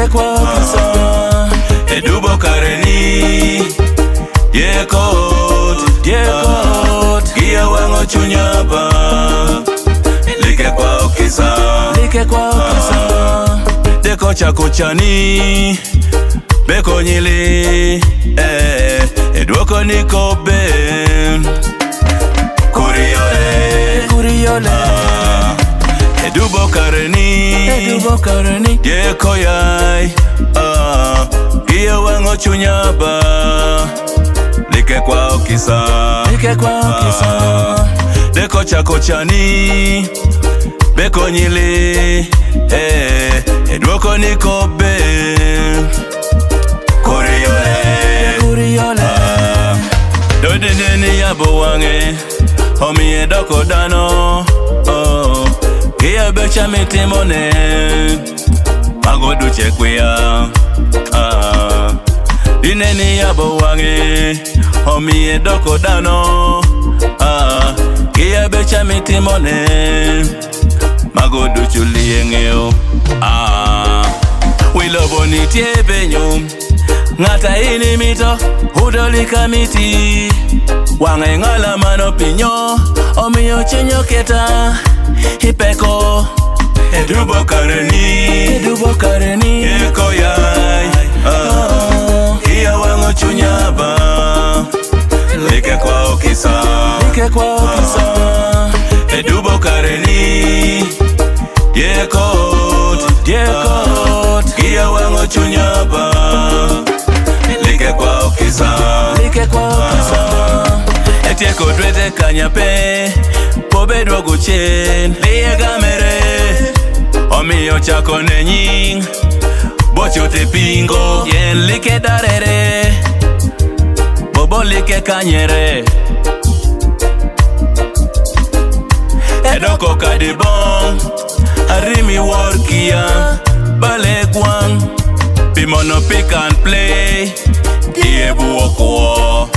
like kwa kisa. Edubo Kareni, ye kot, Gia wango chunyaba, like kwa kisa. Deko chako chani, beko nyili, Eduoko niko ben, Kuriole. Edubo Kareni, ye koyai, Gia wango chunyaba, like kwa kisa. Deko chako chani, beko nyili, Eduoko niko ben, Kuriole. Dodeni yabo wange, homi edoko dano, Gia becha mitimone, magodu chekwea. Dineni yabo wange, homi edoko dano, Gia becha mitimone, magodu chuliengeo. Wiloboni tiebenyo, ngata ini mito, hudolika miti, wange ngala mano pinyo, omiyo chenyo keta, hipeko. Edubo Kareni, eko yai, Gia wango chunyaba, like kwa kisa. Edubo Kareni, ye kot, Gia wango chunyaba, like kwa kisa. Etieko dwete kanyape, pobe drogu chen, liye gamere, omiyo chako nenying, bocho te pingo, yen like darere, bobo like kanyere. Edoko kadibong, arimi workia, bale kwang, Pimono pick and play, Iebu okwo.